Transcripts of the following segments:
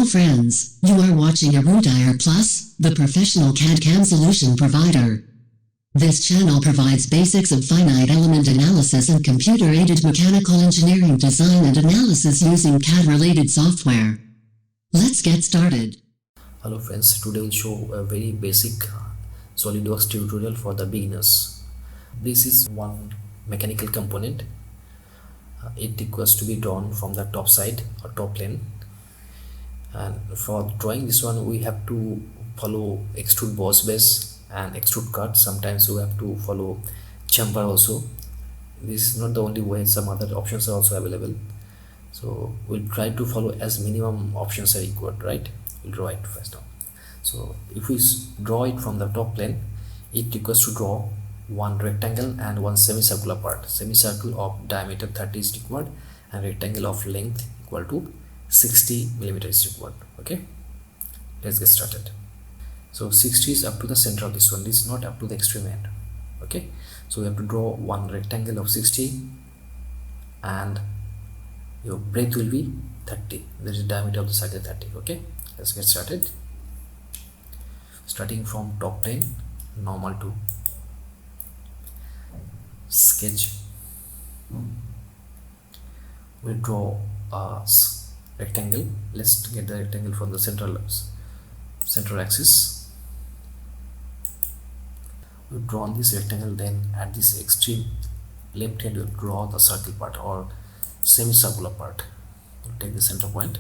Hello friends, you are watching ERUDIRE Plus, the professional CAD/CAM solution provider. This channel provides basics of finite element analysis and computer-aided mechanical engineering design and analysis using CAD-related software. Let's get started. Hello friends, today we'll show a very basic SolidWorks tutorial for the beginners. This is one mechanical component. It requires to be drawn from the top side or top plane, and for drawing this one we have to follow extrude boss base and extrude cut. Sometimes we have to follow chamfer also. This is not the only way, some other options are also available, so we'll try to follow as minimum options are required, right? We'll draw it first now. So if we draw it from the top plane, it requires to draw one rectangle and one semicircular part. Semicircle of diameter 30 is required and rectangle of length equal to 60 millimeters is required. Okay, let's get started. So 60 is up to the center of this one, this is not up to the extreme end. Okay, so we have to draw one rectangle of 60 and your breadth will be 30. There is diameter of the circle 30. Okay, let's get started. Starting from top plane, normal to sketch, we'll draw a rectangle. Let's get the rectangle from the central axis. We'll draw on this rectangle, then at this extreme left hand we'll draw the circle part or semicircular part. We'll take the center point.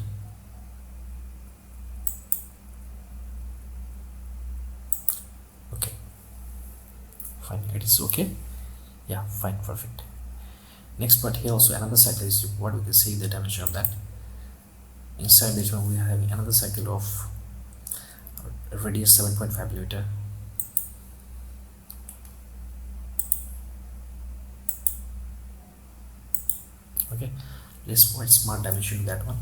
Okay, fine, it is okay. Yeah, fine, perfect. Next part, here also another circle is required. We can see the dimension of that. Inside this one we are having another circle of radius 7.5 millimeter. Okay, let's provide smart dimension to that one.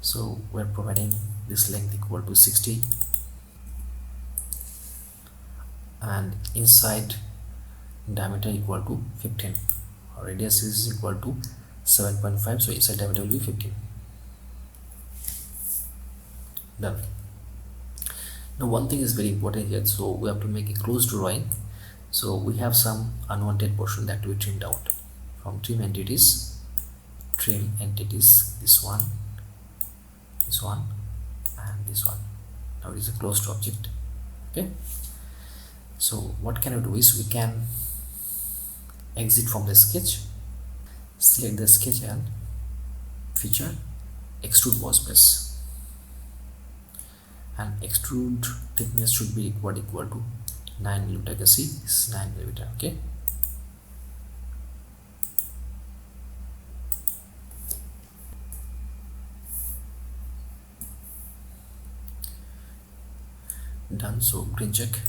So we're providing this length equal to 60 and inside diameter equal to 15. Radius is equal to 7.5, so inside diameter will be 15. Done. Now one thing is very important here, so we have to make a closed drawing. So we have some unwanted portion that we trimmed out from trim entities. This one, and this one. Now it is a closed object. Okay, so what can we do is we can exit from the sketch, select the sketch and feature extrude boss base, and extrude thickness should be equal to 9 millimeter. You can see this is 9 millimeter. Okay, done. So green check.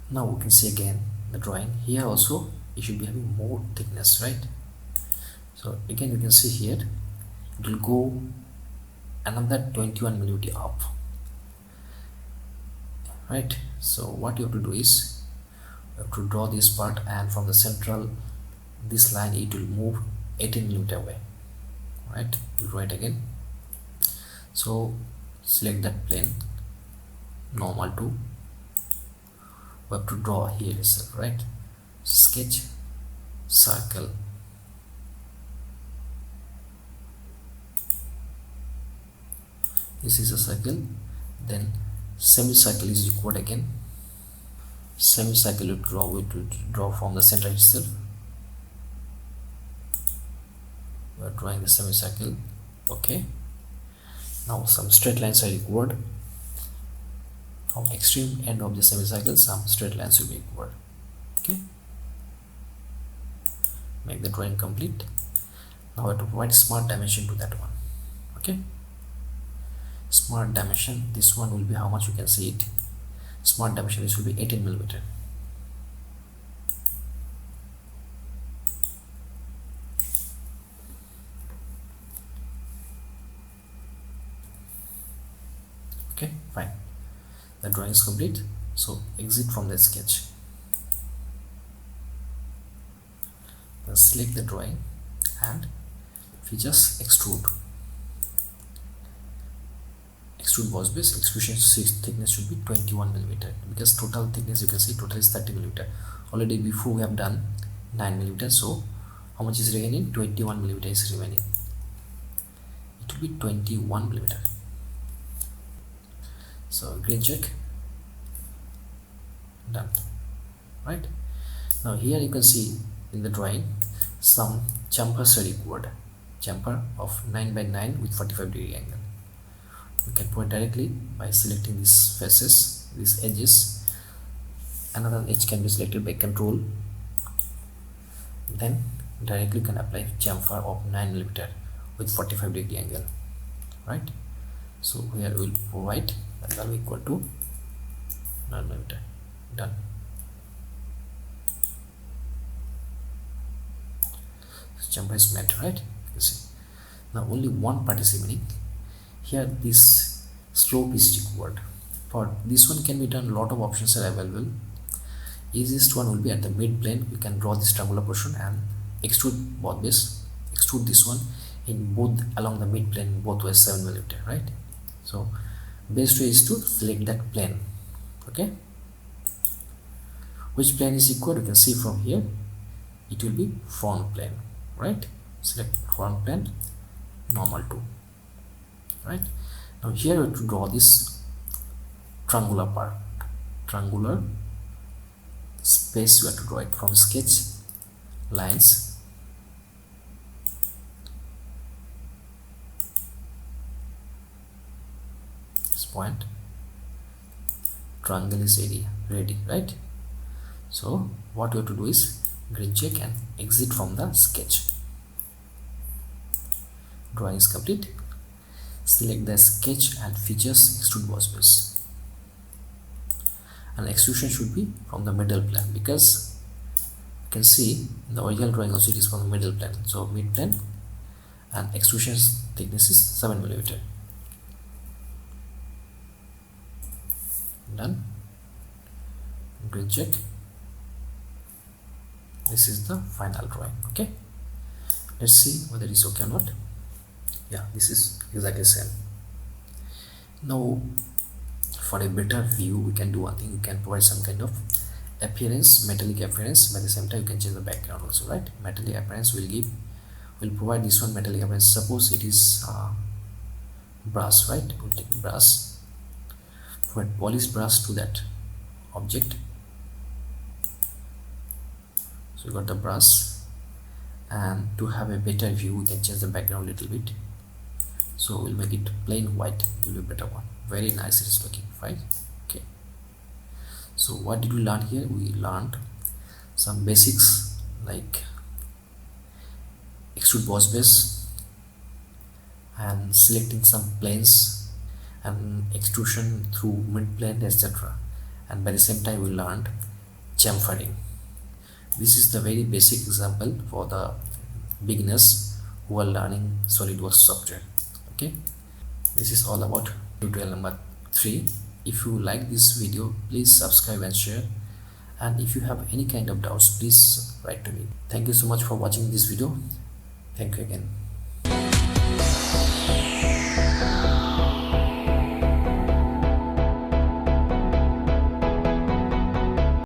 Now we can see again the drawing. Here also it should be having more thickness, right? So again you can see here it will go another 21 millimeter up, right? So what you have to do is you have to draw this part, and from the central this line it will move 18 millimeter away, right? You draw it again. So select that plane, normal to, we have to draw here itself, right? Sketch, circle, this is a circle, then semicircle is required again. Semicircle we draw from the center itself. We are drawing the semicircle. Okay, now some straight lines are required. From extreme end of the semicircle, some straight lines will be required. Okay, make the drawing complete. Now I have to provide smart dimension to that one. Okay, smart dimension, this one will be how much you can see it. Smart dimension, this will be 18 millimeter. Okay, fine, the drawing is complete. So exit from the sketch, then select the drawing and features extrude. extrude boss base, extrusion thickness should be 21 millimeter, because total thickness you can see total is 30 millimeter. Already before we have done 9 millimeter, so how much is remaining? 21 millimeter is remaining. It will be 21 millimeter. So green check, done. Right now here you can see in the drawing some chamfers are required. Chamfer of 9 by 9 with 45-degree angle. We can point directly by selecting these faces, these edges. Another edge can be selected by control. Then directly can apply chamfer of 9 millimeter with 45-degree angle. Right. So here we will provide that value equal to 9 millimeter. Done. So chamfer is met, right? You see. Now only one part is remaining. Here this slope is required. For this one can be done, lot of options are available. Easiest one will be at the mid plane. We can draw this triangular portion and extrude both base, extrude this one in both along the mid plane, both ways 7 millimeter, right? So best way is to select that plane. Okay, which plane is equal? You can see from here it will be front plane, right? Select front plane, normal to. Right now here we have to draw this triangular part, triangular space. We have to draw it from sketch, lines, this point, triangle is area ready, right? So what we have to do is green check and exit from the sketch. Drawing is complete. Select the sketch and features, extrude boss base, and extrusion should be from the middle plane, because you can see in the original drawing also it is from the middle plane. So mid plane, and extrusion thickness is 7 millimeter. Done. Green check. This is the final drawing. Okay, let's see whether it is okay or not. Yeah, this is exactly same. Now for a better view we can do one thing. We can provide some kind of appearance, metallic appearance. By the same time you can change the background also, right? Metallic appearance will provide this one metallic appearance. Suppose it is brass, right? We'll take brass, provide polish brass to that object. So we got the brass, and to have a better view we can change the background a little bit. So we'll make it plain white, it will be a better one. Very nice it is looking, right? Okay, so what did we learn here? We learned some basics like extrude boss base and selecting some planes and extrusion through mid plane, etc. And by the same time we learned chamfering. This is the very basic example for the beginners who are learning SolidWorks software. Okay, this is all about tutorial number 3. If you like this video, please subscribe and share, and if you have any kind of doubts, please write to me. Thank you so much for watching this video. Thank you again.